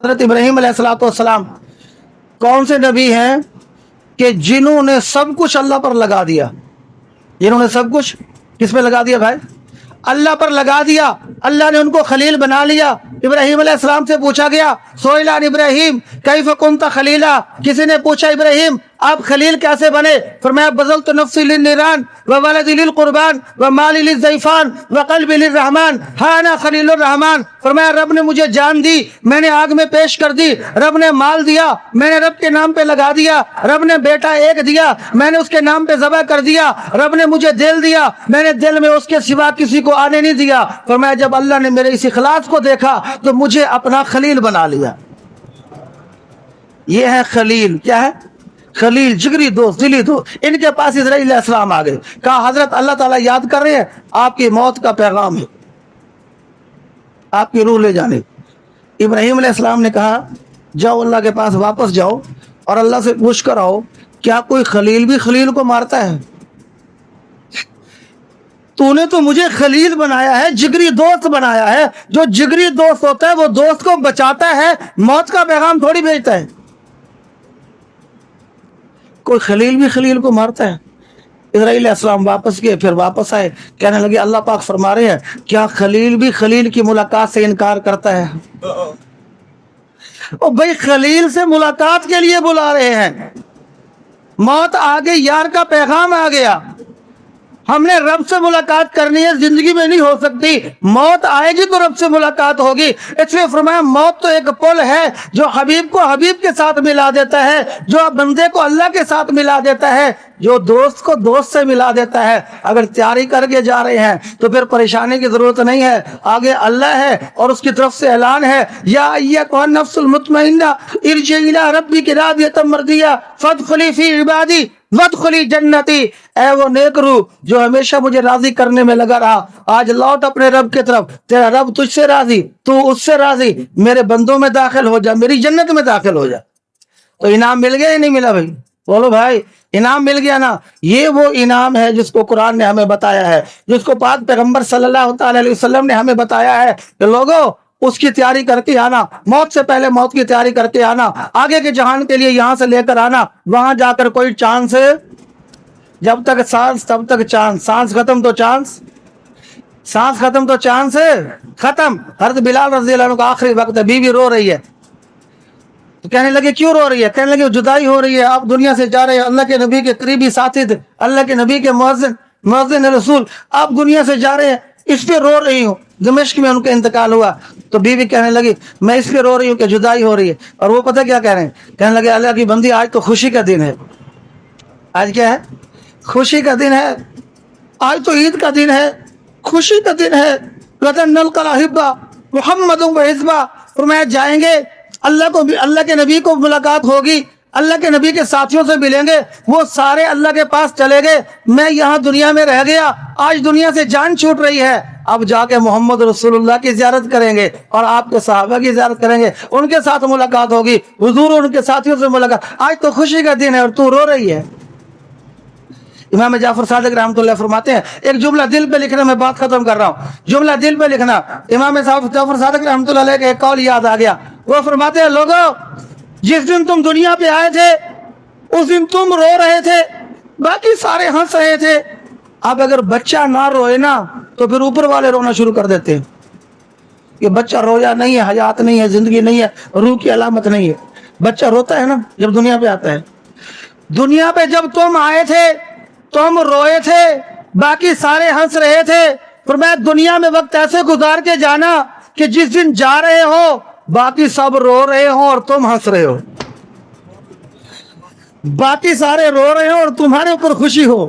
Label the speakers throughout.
Speaker 1: حضرت ابراہیم علیہ السلام کون سے نبی ہیں کہ جنہوں نے سب کچھ اللہ پر لگا دیا؟ جنہوں نے سب کچھ کس پہ لگا دیا بھائی؟ اللہ پر لگا دیا۔ اللہ نے ان کو خلیل بنا لیا۔ ابراہیم علیہ السلام سے پوچھا گیا سئل عن ابراہیم کیف کنت خلیلا، کسی نے پوچھا ابراہیم آپ خلیل کیسے بنے؟ فرمایا بذلت نفسی للنیران وولدی للقربان ومالی للضیفان وقلبی للرحمن ہا انا خلیل الرحمن۔ فرمایا رب نے مجھے جان دی، میں نے آگ میں پیش کر دی، رب نے مال دیا، میں نے رب کے نام پہ لگا دیا، رب نے بیٹا ایک دیا، میں نے اس کے نام پہ ذبح کر دیا، رب نے مجھے دل دیا، میں نے دل میں اس کے سوا کسی کو آنے نہیں دیا۔ فرمایا جب اللہ نے میرے اس اخلاص کو دیکھا تو مجھے اپنا خلیل بنا لیا۔ یہ ہے خلیل، کیا ہے؟ خلیل، جگری دوست، دلی دوست۔ ان کے پاس اسرائیل علیہ السلام آ گئے، کہا حضرت اللہ تعالیٰ یاد کر رہے ہیں، آپ کی موت کا پیغام ہے، آپ کی روح لے جانے۔ ابراہیم علیہ السلام نے کہا جاؤ اللہ کے پاس واپس جاؤ اور اللہ سے پوچھ کر آؤ کیا کوئی خلیل بھی خلیل کو مارتا ہے؟ تو نے تو مجھے خلیل بنایا ہے، جگری دوست بنایا ہے۔ جو جگری دوست ہوتا ہے وہ دوست کو بچاتا ہے، موت کا پیغام تھوڑی بھیجتا ہے۔ کوئی خلیل بھی خلیل کو مارتا ہے؟ اسرائیل علیہ السلام واپس گئے، پھر واپس آئے، کہنے لگے اللہ پاک فرما رہے ہیں کیا خلیل بھی خلیل کی ملاقات سے انکار کرتا ہے؟ او بھائی خلیل سے ملاقات کے لیے بلا رہے ہیں، موت آ گئی، یار کا پیغام آ گیا، ہم نے رب سے ملاقات کرنی ہے، زندگی میں نہیں ہو سکتی، موت آئے گی تو رب سے ملاقات ہوگی۔ اس لیے فرمایا موت تو ایک پل ہے جو حبیب کو حبیب کے ساتھ ملا دیتا ہے، جو بندے کو اللہ کے ساتھ ملا دیتا ہے، جو دوست کو دوست سے ملا دیتا ہے۔ اگر تیاری کر کے جا رہے ہیں تو پھر پریشانی کی ضرورت نہیں ہے، آگے اللہ ہے اور اس کی طرف سے اعلان ہے یا ایھا النفس المطمئنہ ارجعی الی ربک راضیۃ مرضیہ فادخلی فی عبادی وادخلی جنتی۔ اے وہ نیک روح جو ہمیشہ مجھے راضی کرنے میں لگا رہا، آج لوٹ اپنے رب کی طرف، تیرا رب تجھ سے راضی، تو اس سے راضی، میرے بندوں میں داخل ہو جا، میری جنت میں داخل ہو جا۔ تو انعام مل گیا یا نہیں ملا بھائی؟ بولو بھائی، انعام مل گیا نا۔ یہ وہ انعام ہے جس کو قرآن نے ہمیں بتایا ہے، جس کو پاک پیغمبر صلی اللہ تعالی علیہ وسلم نے ہمیں بتایا ہے کہ لوگوں اس کی تیاری کر کے آنا، موت سے پہلے موت کی تیاری کر کے آنا، آگے کے جہان کے لیے یہاں سے لے کر آنا، وہاں جا کر کوئی چانس ہے؟ جب تک سانس تب تک چانس، سانس ختم تو چانس، سانس ختم تو چانس ہے ختم۔ حضرت بلال رضی اللہ عنہ کا آخری وقت ہے، بیوی رو رہی ہے، تو کہنے لگے کیوں رو رہی ہے؟ کہنے لگے جدائی ہو رہی ہے، آپ دنیا سے جا رہے ہیں، اللہ کے نبی کے قریبی ساتھی تھے، اللہ کے نبی کے مؤذن رسول، آپ دنیا سے جا رہے ہیں، اس پہ رو رہی ہوں۔ دمشق میں ان کا انتقال ہوا تو بیوی کہنے لگی میں اس پہ رو رہی ہوں کہ جدائی ہو رہی ہے، اور وہ پتہ کیا کہہ رہے ہیں؟ کہنے لگے اللہ کی بندی آج تو خوشی کا دن ہے۔ آج کیا ہے؟ خوشی کا دن ہے، آج تو عید کا دن ہے، خوشی کا دن ہے۔ غدن نلقى الأحبة محمد وحزبہ، فرمایا جائیں گے اللہ کے نبی کو ملاقات ہوگی، اللہ کے نبی کے ساتھیوں سے ملیں گے، وہ سارے اللہ کے پاس چلے گئے، میں یہاں دنیا میں رہ گیا، آج دنیا سے جان چھوٹ رہی ہے، اب جا کے محمد رسول اللہ کی زیارت کریں گے اور آپ کے صحابہ کی زیارت کریں گے، ان کے ساتھ ملاقات ہوگی، حضور ان کے ساتھیوں سے ملاقات۔ آج تو خوشی کا دن ہے اور تو رو رہی ہے۔ امام جعفر صادق رحمۃ اللہ فرماتے ہیں، ایک جملہ دل پہ لکھنا، میں بات ختم کر رہا ہوں، جملہ دل پہ لکھنا۔ امام جعفر صادق رحمۃ اللہ علیہ کا ایک قول یاد آ گیا، وہ فرماتے ہیں لوگوں جس دن تم دنیا پہ آئے تھے اس دن تم رو رہے تھے، باقی سارے ہنس رہے تھے۔ اب اگر بچہ نہ روئے نا تو پھر اوپر والے رونا شروع کر دیتے ہیں کہ بچہ رویا نہیں ہے، حیات نہیں ہے، زندگی نہیں ہے، روح کی علامت نہیں ہے۔ بچہ روتا ہے نا جب دنیا پہ آتا ہے۔ دنیا پہ جب تم آئے تھے تم روئے تھے، باقی سارے ہنس رہے تھے۔ فرمایا دنیا میں وقت ایسے گزار کے جانا کہ جس دن جا رہے ہو باقی سب رو رہے ہوں اور تم ہنس رہے ہو، باقی سارے رو رہے ہوں اور تمہارے اوپر خوشی ہو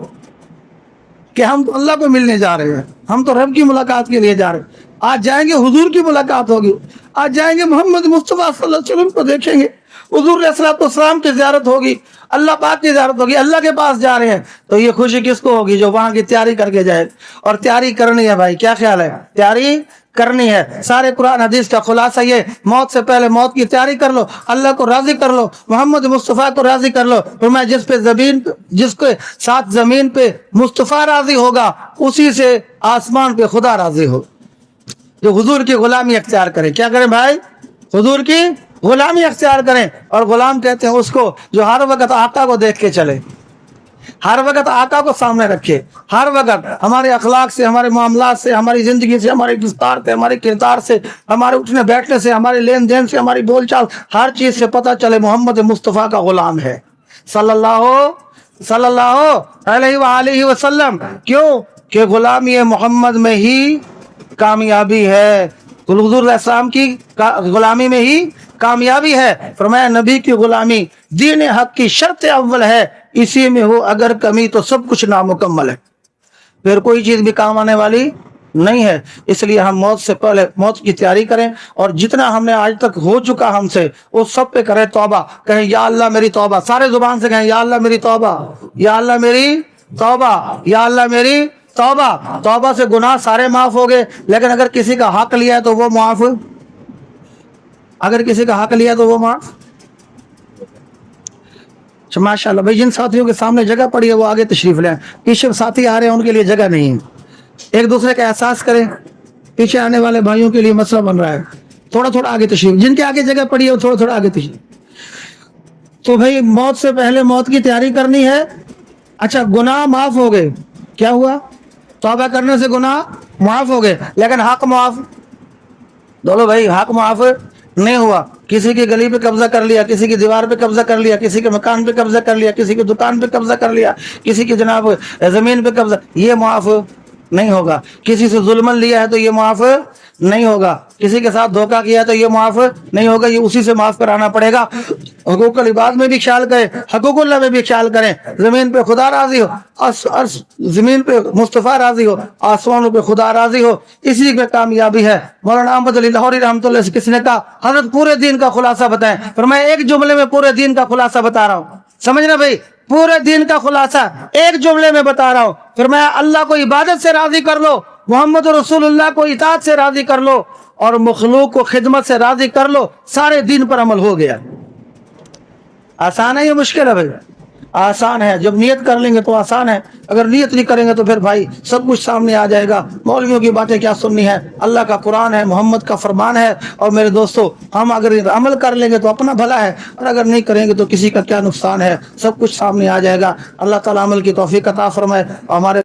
Speaker 1: کہ ہم تو اللہ کو ملنے جا رہے ہیں، ہم تو رب کی ملاقات کے لیے جا رہے ہیں۔ آج جائیں گے حضور کی ملاقات ہوگی، آج جائیں گے محمد مصطفیٰ صلی اللہ علیہ وسلم کو دیکھیں گے، حضور علیہ السلام کی زیارت ہوگی، اللہ پاک کی زیارت ہوگی، اللہ کے پاس جا رہے ہیں۔ تو یہ خوشی کس کو ہوگی؟ جو وہاں کی تیاری کر کے جائے، اور تیاری کرنی ہے بھائی، کیا خیال ہے؟ تیاری کرنی ہے۔ سارے قرآن حدیث کا خلاصہ یہ، موت سے پہلے موت کی تیاری کر لو، اللہ کو راضی کر لو، محمد مصطفیٰ کو راضی کر لو۔ فرمایا جس کے ساتھ زمین پہ مصطفیٰ راضی ہوگا اسی سے آسمان پہ خدا راضی ہو۔ جو حضور کی غلامی اختیار کرے، کیا کریں بھائی؟ حضور کی غلامی اختیار کریں. اور غلام کہتے ہیں اس کو جو ہر وقت آقا کو دیکھ کے چلے, ہر وقت آقا کو سامنے رکھے, ہر وقت ہمارے اخلاق سے, ہمارے معاملات سے, ہماری زندگی سے, ہماری گفتار سے, ہمارے کردار سے, ہمارے اٹھنے بیٹھنے سے, ہمارے لین دین سے, ہماری بول چال, ہر چیز سے پتہ چلے محمد مصطفیٰ کا غلام ہے صلی اللہ علیہ وآلہ وسلم. کیوں کہ غلامی محمد میں ہی کامیابی ہے, حضور علیہ السلام کی غلامی میں ہی کامیابی ہے. فرمایا نبی کی غلامی دین حق کی شرط اول ہے, اسی میں ہو اگر کمی تو سب کچھ نامکمل ہے, پھر کوئی چیز بھی کام آنے والی نہیں ہے. اس لیے ہم موت سے پہلے موت کی تیاری کریں, اور جتنا ہم نے آج تک ہو چکا ہم سے وہ سب پہ کریں توبہ. کہیں یا اللہ میری توبہ, سارے زبان سے کہیں یا اللہ میری توبہ, یا اللہ میری توبہ, یا اللہ میری توبہ. توبہ سے گناہ سارے معاف ہو گئے, لیکن اگر کسی کا حق لیا ہے تو وہ معاف, اگر کسی کا حق لیا تو وہ معاف. ماشاء اللہ بھائی, جن ساتھیوں کے سامنے جگہ پڑی ہے وہ آگے تشریف لیں. پیچھے ساتھی آ رہے ہیں ان کے لیے جگہ نہیں ہے, ایک دوسرے کا احساس کریں. پیچھے آنے والے بھائیوں کے لیے مسئلہ بن رہا ہے, تھوڑا تھوڑا آگے تشریف, جن کے آگے جگہ پڑی ہے وہ تھوڑا تھوڑا آگے تشریف. تو بھائی موت سے پہلے موت کی تیاری کرنی ہے. اچھا گناہ معاف ہو گئے, کیا ہوا؟ توبہ کرنے سے گناہ معاف ہو گئے, لیکن حق معاف, بولو بھائی حق معاف نہیں ہوا. کسی کی گلی پہ قبضہ کر لیا, کسی کی دیوار پہ قبضہ کر لیا, کسی کے مکان پہ قبضہ کر لیا, کسی کی دکان پہ قبضہ کر لیا, کسی کی جناب زمین پہ قبضہ, یہ معاف نہیں ہوگا. کسی سے ظلم لیا ہے تو یہ معاف نہیں ہوگا. کسی کے ساتھ دھوکہ کیا ہے تو یہ معاف نہیں ہوگا, یہ اسی سے معاف کرانا پڑے گا. حقوق العباد میں بھی خیال کریں, حقوق اللہ میں بھی خیال کریں. زمین پہ خدا راضی ہو, زمین پہ مصطفیٰ راضی ہو, آسمانوں پہ خدا راضی ہو, اسی میں کامیابی ہے. مولانا احمد علی لاہوری رحمۃ اللہ سے کسی نے کہا حضرت پورے دین کا خلاصہ بتائیں, پر میں ایک جملے میں پورے دین کا خلاصہ بتا رہا ہوں, سمجھنا بھائی, پورے دین کا خلاصہ ایک جملے میں بتا رہا ہوں. پھر میں اللہ کو عبادت سے راضی کر لو, محمد رسول اللہ کو اطاعت سے راضی کر لو, اور مخلوق کو خدمت سے راضی کر لو, سارے دین پر عمل ہو گیا. آسان ہے یہ مشکل ہے بھائی؟ آسان ہے. جب نیت کر لیں گے تو آسان ہے, اگر نیت نہیں کریں گے تو پھر بھائی سب کچھ سامنے آ جائے گا. مولویوں کی باتیں کیا سننی ہے, اللہ کا قرآن ہے, محمد کا فرمان ہے. اور میرے دوستو, ہم اگر عمل کر لیں گے تو اپنا بھلا ہے, اور اگر نہیں کریں گے تو کسی کا کیا نقصان ہے, سب کچھ سامنے آ جائے گا. اللہ تعالیٰ عمل کی توفیق عطا فرمائے. ہمارے